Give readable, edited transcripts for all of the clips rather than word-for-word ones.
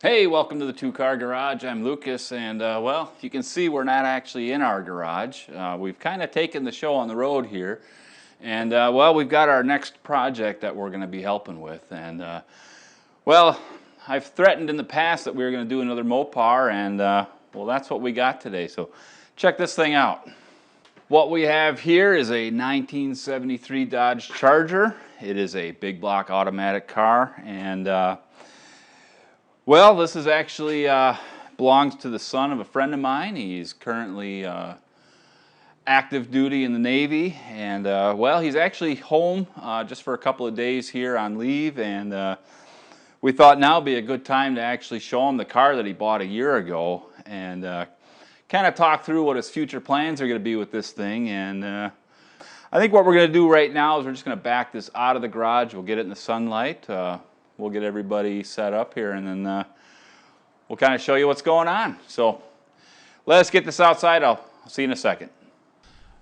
Hey, welcome to the Two Car Garage. I'm Lucas, and well, you can see we're not actually in our garage. We've kind of taken the show on the road here, and well, we've got our next project that we're going to be helping with. And well, I've threatened in the past that we were going to do another Mopar, and well, that's what we got today. So check this thing out. What we have here is a 1973 Dodge Charger. It is a big block automatic car, and well, this is actually belongs to the son of a friend of mine. He's currently active duty in the Navy, and well, he's actually home just for a couple of days here on leave, and we thought now would be a good time to actually show him the car that he bought a year ago, and kind of talk through what his future plans are going to be with this thing. And I think what we're going to do right now is we're just going to back this out of the garage. We'll get it in the sunlight. We'll get everybody set up here, and then we'll kind of show you what's going on. So let us get this outside. I'll see you in a second.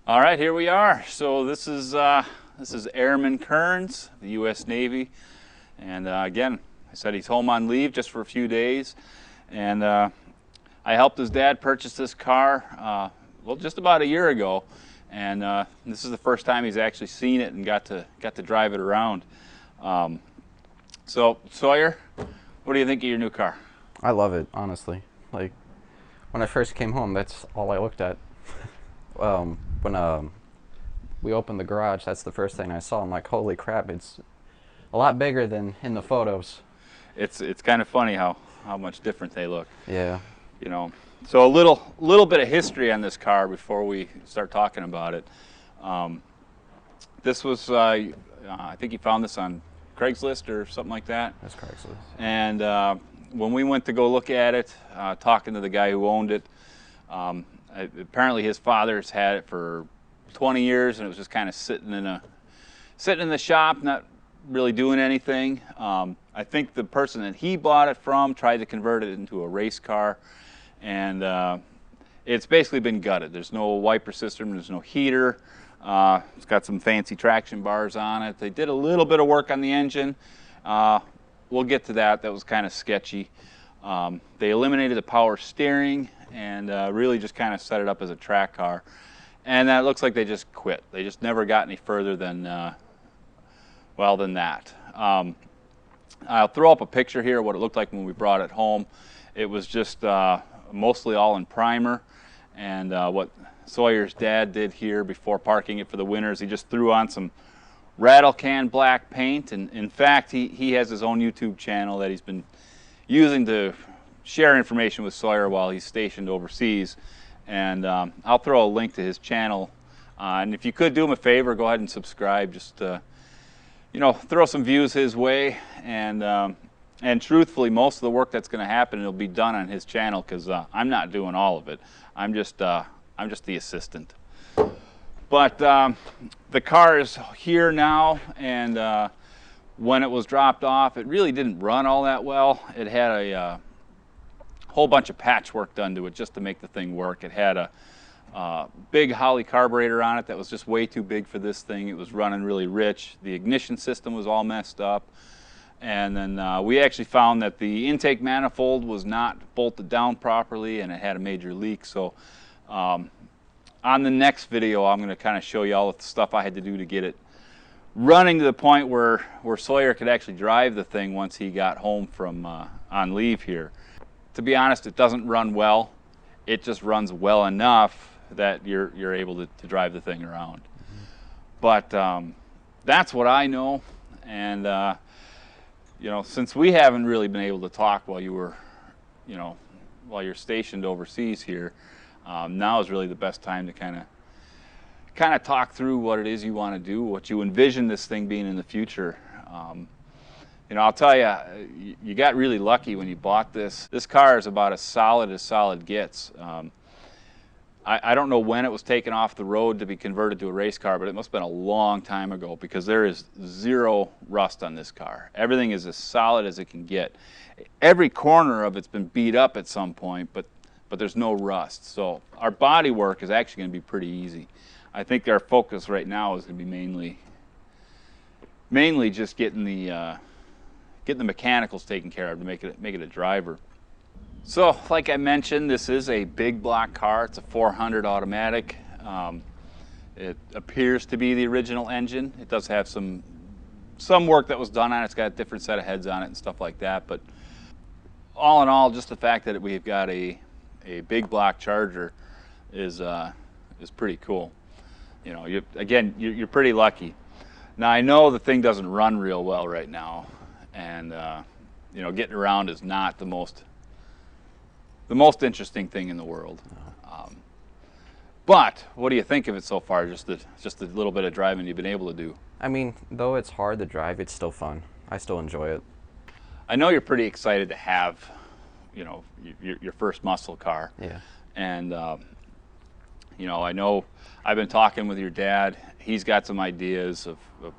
All right, here we are. So this is Airman Kearns, the U.S. Navy, and again, I said he's home on leave just for a few days, and I helped his dad purchase this car well, just about a year ago, and this is the first time he's actually seen it and got to drive it around. So, Sawyer, what do you think of your new car? I love it, honestly. Like, when I first came home, that's all I looked at. When we opened the garage, that's the first thing I saw. I'm like, holy crap, it's a lot bigger than in the photos. It's kind of funny how much different they look. Yeah. You know, so a little bit of history on this car before we start talking about it. This was, I think you found this on Craigslist or something like that. That's Craigslist. And when we went to go look at it, talking to the guy who owned it, apparently his father's had it for 20 years, and it was just kind of sitting in the shop, not really doing anything. I think the person that he bought it from tried to convert it into a race car, and it's basically been gutted. There's no wiper system, there's no heater. It's got some fancy traction bars on it. They did a little bit of work on the engine. We'll get to that. That was kind of sketchy. They eliminated the power steering and really just kind of set it up as a track car. And that looks like they just quit. They just never got any further than, well, than that. I'll throw up a picture here of what it looked like when we brought it home. It was just mostly all in primer, and what Sawyer's dad did here before parking it for the winter is he just threw on some rattle can black paint, and in fact he has his own YouTube channel that he's been using to share information with Sawyer while he's stationed overseas, and I'll throw a link to his channel, and if you could do him a favor, go ahead and subscribe. Just you know, throw some views his way, and truthfully, most of the work that's going to happen will be done on his channel, because I'm not doing all of it. I'm just the assistant. But the car is here now, and when it was dropped off, it really didn't run all that well. It had a whole bunch of patchwork done to it just to make the thing work. It had a big Holley carburetor on it that was just way too big for this thing. It was running really rich. The ignition system was all messed up. And then we actually found that the intake manifold was not bolted down properly, and it had a major leak. So on the next video, I'm going to kind of show you all the stuff I had to do to get it running to the point where Sawyer could actually drive the thing once he got home from on leave here. To be honest, it doesn't run well. It just runs well enough that you're able to drive the thing around. But that's what I know, and you know, since we haven't really been able to talk while you were, you know, while you're stationed overseas here, now is really the best time to kind of talk through what it is you want to do, what you envision this thing being in the future. You know, I'll tell you, you got really lucky when you bought this. This car is about as solid gets. I don't know when it was taken off the road to be converted to a race car, but it must have been a long time ago, because there is zero rust on this car. Everything is as solid as it can get. Every corner of it's been beat up at some point, but there's no rust. So our body work is actually going to be pretty easy. I think our focus right now is going to be mainly just getting the mechanicals taken care of to make it a driver. So, like I mentioned, this is a big block car. It's a 400 automatic. It appears to be the original engine. It does have some work that was done on it. It's got a different set of heads on it and stuff like that. But all in all, just the fact that we've got a big block Charger is pretty cool. You know, you're pretty lucky. Now I know the thing doesn't run real well right now, and you know, getting around is not the most interesting thing in the world. But what do you think of it so far? Just the little bit of driving you've been able to do. I mean, though it's hard to drive, it's still fun. I still enjoy it. I know you're pretty excited to have, you know, your first muscle car. Yeah. And you know, I know I've been talking with your dad. He's got some ideas of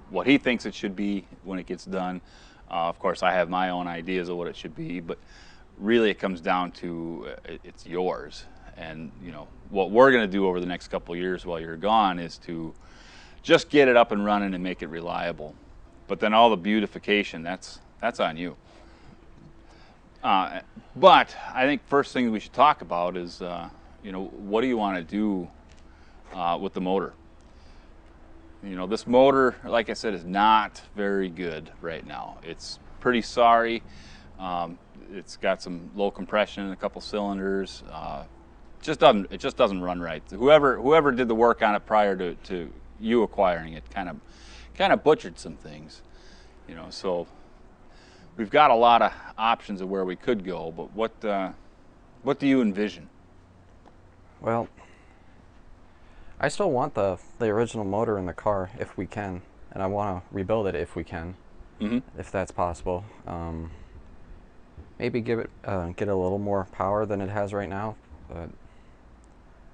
what he thinks it should be when it gets done. Of course, I have my own ideas of what it should be, but really it comes down to it's yours. And you know, what we're going to do over the next couple of years while you're gone is to just get it up and running and make it reliable. But then all the beautification, that's on you. But I think first thing we should talk about is, you know, what do you want to do with the motor? You know, this motor, like I said, is not very good right now. It's pretty sorry. It's got some low compression in a couple cylinders. It just doesn't run right. Whoever did the work on it prior to you acquiring it kind of butchered some things, you know. So we've got a lot of options of where we could go, but what do you envision? Well, I still want the original motor in the car if we can, and I want to rebuild it if we can, if that's possible. Maybe get a little more power than it has right now, but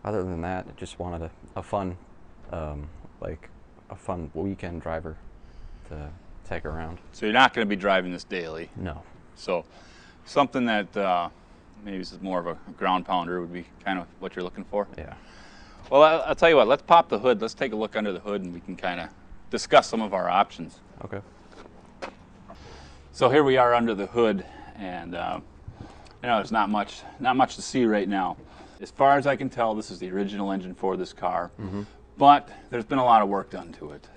other than that, I just wanted a fun, like a fun weekend driver to take around. So you're not going to be driving this daily? No. So something that maybe is more of a ground pounder would be kind of what you're looking for? Yeah. Well, I'll tell you what, let's pop the hood. Let's take a look under the hood and we can kind of discuss some of our options. Okay. So here we are under the hood, and you know, there's not much to see right now. As far as I can tell, this is the original engine for this car, but there's been a lot of work done to it.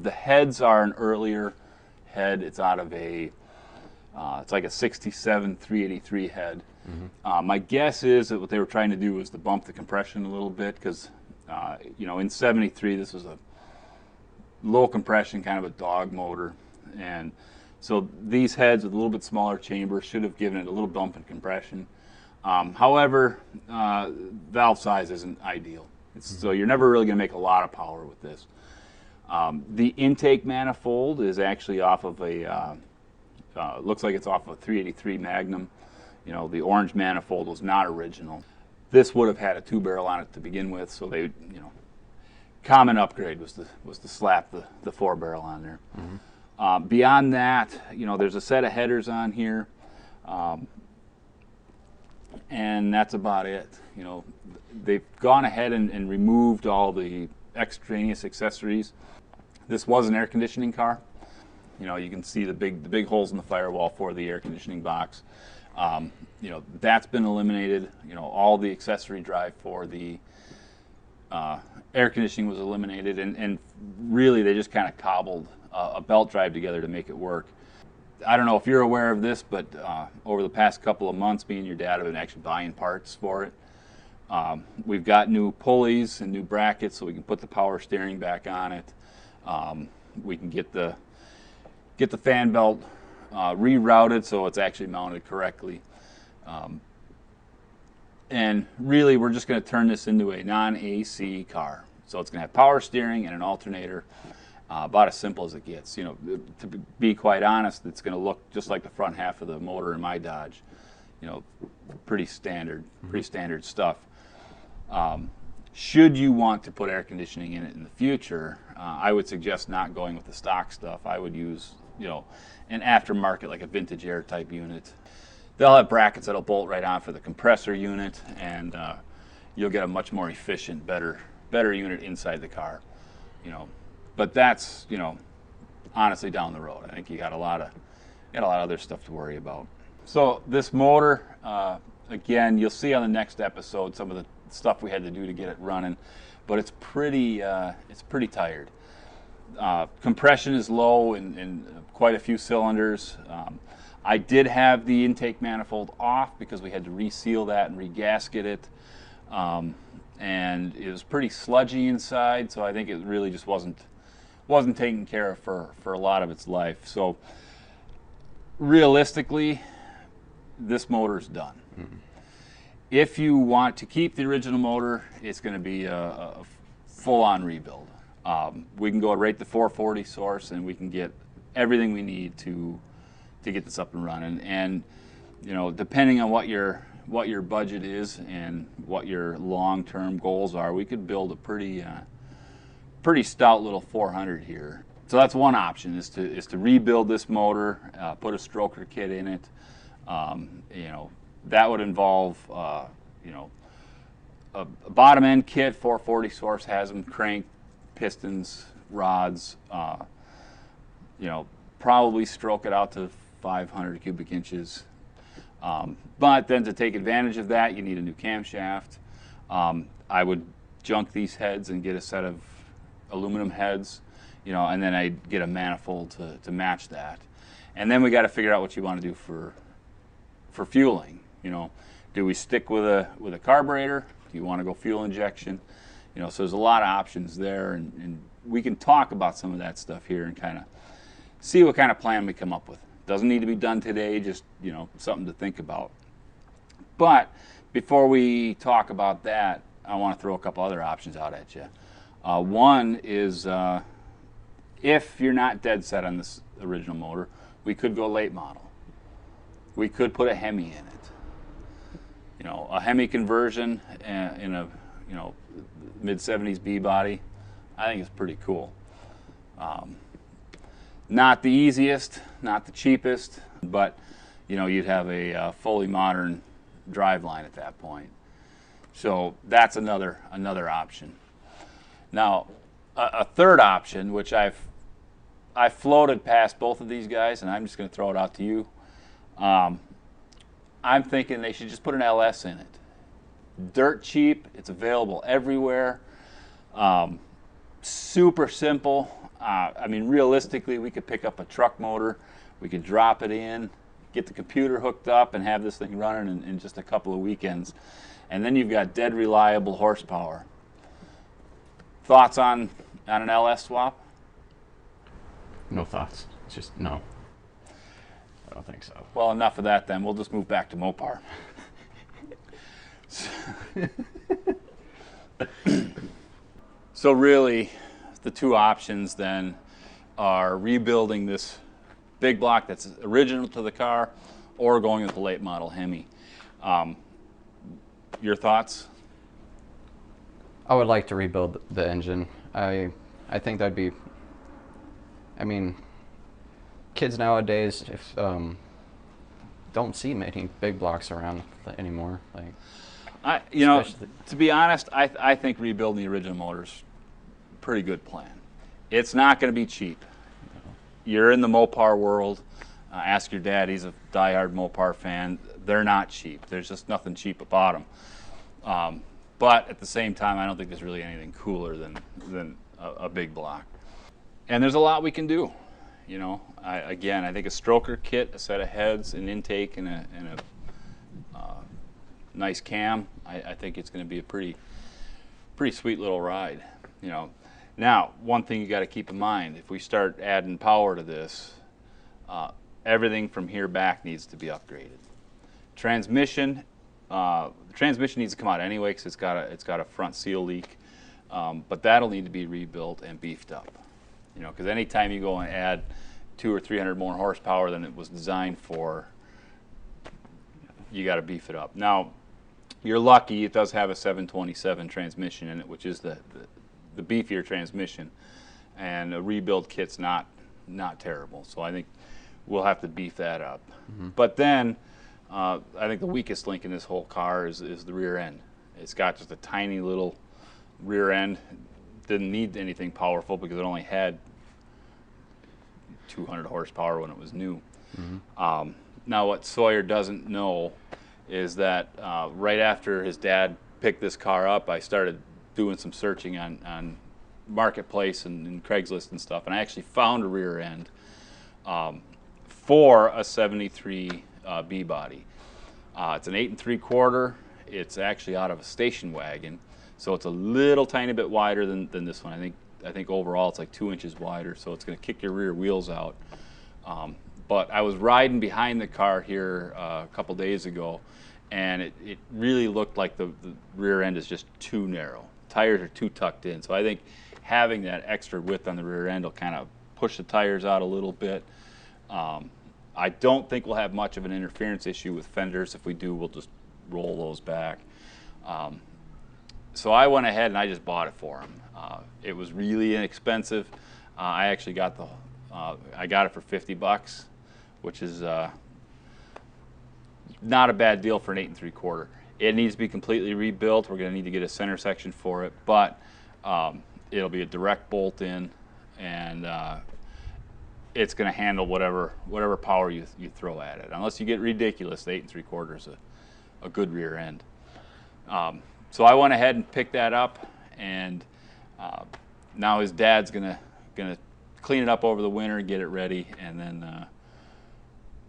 The heads are an earlier head. It's out of it's like a 67 383 head. My guess is that what they were trying to do was to bump the compression a little bit, because you know, in 73 this was a low compression, kind of a dog motor, and so these heads with a little bit smaller chamber should have given it a little bump in compression. However, valve size isn't ideal. So you're never really going to make a lot of power with this. The intake manifold is actually off of a, looks like it's off of a 383 Magnum. You know, the orange manifold was not original. This would have had a 2-barrel on it to begin with, so they, you know, common upgrade was to slap the 4-barrel on there. Beyond that, you know, there's a set of headers on here. And that's about it. You know, they've gone ahead and removed all the extraneous accessories. This was an air conditioning car. You know, you can see the big holes in the firewall for the air conditioning box. You know, that's been eliminated. You know, all the accessory drive for the air conditioning was eliminated, and really they just kind of cobbled a belt drive together to make it work. I don't know if you're aware of this, but over the past couple of months, me and your dad have been actually buying parts for it. We've got new pulleys and new brackets, so we can put the power steering back on it. We can get the fan belt rerouted so it's actually mounted correctly. And really, we're just going to turn this into a non-AC car. So it's going to have power steering and an alternator. About as simple as it gets. You know, to be quite honest, it's going to look just like the front half of the motor in my Dodge. You know, pretty standard stuff. Should you want to put air conditioning in it in the future, I would suggest not going with the stock stuff. I would use, you know, an aftermarket, like a vintage air type unit. They'll have brackets that'll bolt right on for the compressor unit, and you'll get a much more efficient, better unit inside the car. You know. But that's, you know, honestly down the road. I think you got a lot of other stuff to worry about. So this motor, again, you'll see on the next episode some of the stuff we had to do to get it running, but it's pretty tired. Compression is low in quite a few cylinders. I did have the intake manifold off because we had to reseal that and regasket it. And it was pretty sludgy inside, so I think it really just wasn't taken care of for a lot of its life. So realistically, this motor's done. Mm-hmm. If you want to keep the original motor, it's going to be a full-on rebuild. We can go right to 440 source, and we can get everything we need to get this up and running. And you know, depending on what your budget is and what your long-term goals are, we could build a pretty stout little 400 here. So that's one option, is to rebuild this motor, put a stroker kit in it. You know, that would involve you know, a bottom end kit. 440 source has them, crank, pistons, rods. You know, probably stroke it out to 500 cubic inches. But then to take advantage of that, you need a new camshaft. I would junk these heads and get a set of aluminum heads, you know, and then I'd get a manifold to match that. And then we got to figure out what you want to do for fueling. You know, do we stick with a carburetor? Do you want to go fuel injection? You know, so there's a lot of options there, and we can talk about some of that stuff here and kind of see what kind of plan we come up with. Doesn't need to be done today, just, you know, something to think about. But before we talk about that, I want to throw a couple other options out at you. One is if you're not dead set on this original motor, we could go late model. We could put a Hemi in it. You know, a Hemi conversion in a, you know, mid-70s B body, I think it's pretty cool. Not the easiest, not the cheapest, but you know, you'd have a fully modern driveline at that point. So that's another option. Now, a third option, which I floated past both of these guys, and I'm just going to throw it out to you. I'm thinking they should just put an LS in it. Dirt cheap, it's available everywhere. Super simple. I mean, realistically, we could pick up a truck motor, we could drop it in, get the computer hooked up, and have this thing running in just a couple of weekends. And then you've got dead reliable horsepower. Thoughts on an LS swap? No thoughts. Just no. I don't think so. Well, enough of that then. We'll just move back to Mopar. So really, the two options then are rebuilding this big block that's original to the car, or going with the late model Hemi. Your thoughts? I would like to rebuild the engine. I think that'd be, I mean, kids nowadays don't see many big blocks around anymore. Like, you know, to be honest, I think rebuilding the original motor's a pretty good plan. It's not going to be cheap. You're in the Mopar world. Ask your dad; he's a diehard Mopar fan. They're not cheap. There's just nothing cheap about them. But at the same time, I don't think there's really anything cooler than a big block. And there's a lot we can do. You know, I think a stroker kit, a set of heads, an intake, and a nice cam. I think it's going to be a pretty sweet little ride. You know, now one thing you got to keep in mind: if we start adding power to this, everything from here back needs to be upgraded. Transmission. The transmission needs to come out anyway because it's got a front seal leak, but that'll need to be rebuilt and beefed up. You know, because anytime you go and add 200 or 300 more horsepower than it was designed for, you got to beef it up. Now, you're lucky it does have a 727 transmission in it, which is the beefier transmission, and a rebuild kit's not terrible. So I think we'll have to beef that up. Mm-hmm. But then. I think the weakest link in this whole car is the rear end. It's got just a tiny little rear end. Didn't need anything powerful because it only had 200 horsepower when it was new. Mm-hmm. Now what Sawyer doesn't know is that right after his dad picked this car up, I started doing some searching on Marketplace and Craigslist and stuff, and I actually found a rear end for a 73 B body. It's an 8 3/4. It's actually out of a station wagon, so it's a little tiny bit wider than this one. I think overall it's like 2 inches wider, so it's going to kick your rear wheels out. But I was riding behind the car here a couple days ago, and it really looked like the rear end is just too narrow. Tires are too tucked in, so I think having that extra width on the rear end will kind of push the tires out a little bit. I don't think we'll have much of an interference issue with fenders. If we do, we'll just roll those back. So I went ahead and I just bought it for him. It was really inexpensive. I actually got I got it for $50, which is not a bad deal for an 8 3/4. It needs to be completely rebuilt. We're going to need to get a center section for it, but it'll be a direct bolt in, and it's going to handle whatever power you throw at it. Unless you get ridiculous, the 8 3/4 is a good rear end. So I went ahead and picked that up, and now his dad's gonna clean it up over the winter, get it ready, and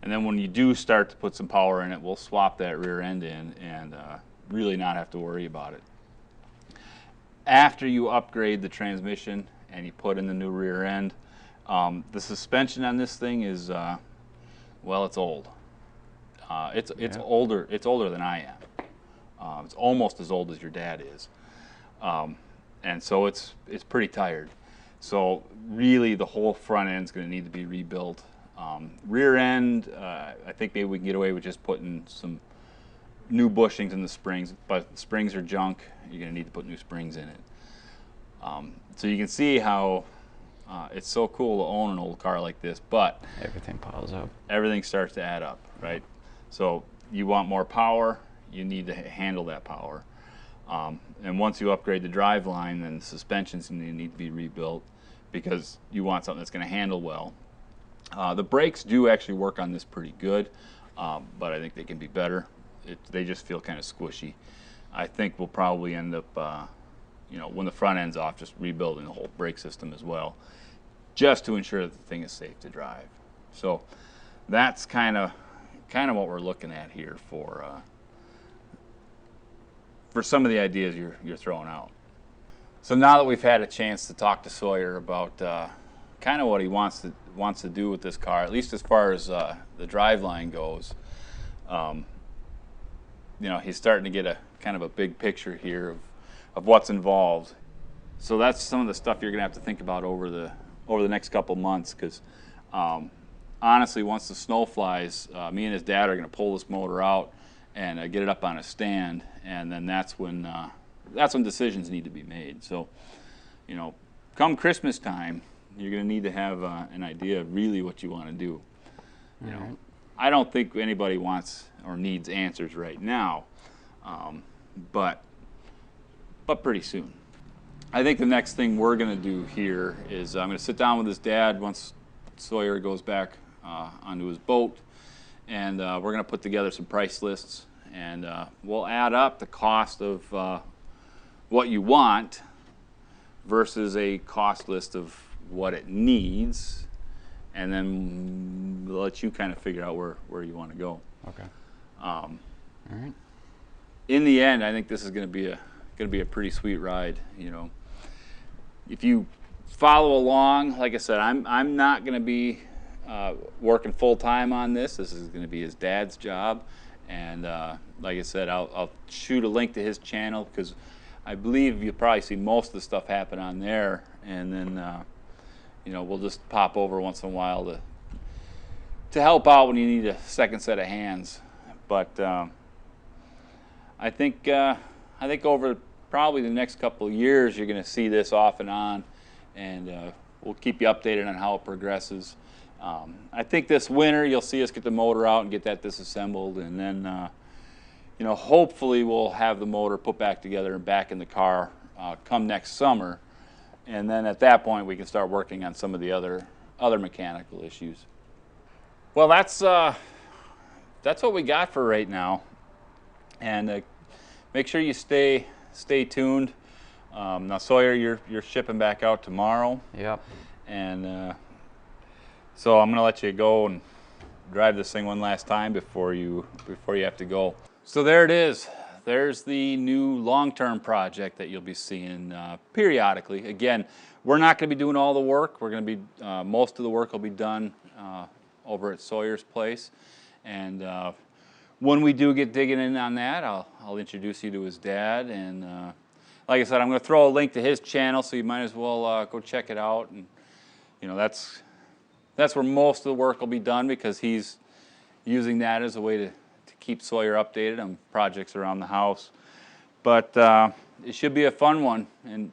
then when you do start to put some power in it, we'll swap that rear end in and really not have to worry about it. After you upgrade the transmission and you put in the new rear end, the suspension on this thing is well, it's old. It's older. It's older than I am. It's almost as old as your dad is, and so it's pretty tired. So really, the whole front end's going to need to be rebuilt. Rear end, I think maybe we can get away with just putting some new bushings in the springs, but the springs are junk. You're going to need to put new springs in it. So you can see how it's so cool to own an old car like this, but everything piles up. Everything starts to add up, right? So you want more power, you need to handle that power. And once you upgrade the drive line, then the suspensions need to be rebuilt because you want something that's going to handle well. The brakes do actually work on this pretty good, but I think they can be better. They just feel kind of squishy. I think we'll probably end up, when the front end's off, just rebuilding the whole brake system as well, just to ensure that the thing is safe to drive. So that's kind of what we're looking at here for some of the ideas you're throwing out. So now that we've had a chance to talk to Sawyer about kind of what he wants to do with this car, at least as far as the driveline goes, he's starting to get a kind of a big picture here of what's involved. So that's some of the stuff you're going to have to think about over the next couple months, because honestly, once the snow flies, me and his dad are going to pull this motor out and get it up on a stand, and then that's when decisions need to be made. So, come Christmas time, you're going to need to have an idea of really what you want to do. I don't think anybody wants or needs answers right now, but pretty soon. I think the next thing we're going to do here is I'm going to sit down with his dad once Sawyer goes back onto his boat, and we're going to put together some price lists, and we'll add up the cost of what you want versus a cost list of what it needs, and then we'll let you kind of figure out where you want to go. Okay. All right. In the end, I think this is going to be a pretty sweet ride. If you follow along, like I said, I'm not going to be working full time on this. This is going to be his dad's job, and like I said, I'll shoot a link to his channel, because I believe you'll probably see most of the stuff happen on there, and then we'll just pop over once in a while to help out when you need a second set of hands. But I think over probably the next couple of years, you're going to see this off and on, and we'll keep you updated on how it progresses. I think this winter you'll see us get the motor out and get that disassembled, and then hopefully we'll have the motor put back together and back in the car come next summer, and then at that point we can start working on some of the other mechanical issues. Well, that's what we got for right now. And make sure you stay tuned. Now Sawyer, you're shipping back out tomorrow. Yep. And so I'm gonna let you go and drive this thing one last time before you have to go. So there it is. There's the new long-term project that you'll be seeing periodically. Again, we're not going to be doing all the work. We're going to be most of the work will be done over at Sawyer's place. And when we do get digging in on that, I'll introduce you to his dad. And like I said, I'm going to throw a link to his channel, so you might as well go check it out. And you know, that's where most of the work will be done, because he's using that as a way to keep Sawyer updated on projects around the house. But it should be a fun one, and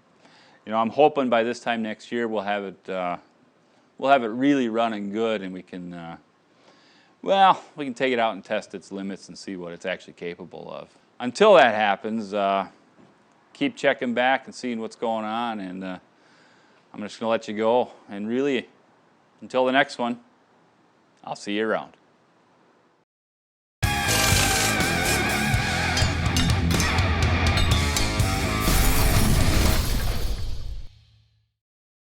you know, I'm hoping by this time next year we'll have it really running good, and we can take it out and test its limits and see what it's actually capable of. Until that happens, keep checking back and seeing what's going on, and I'm just going to let you go. And really, until the next one, I'll see you around.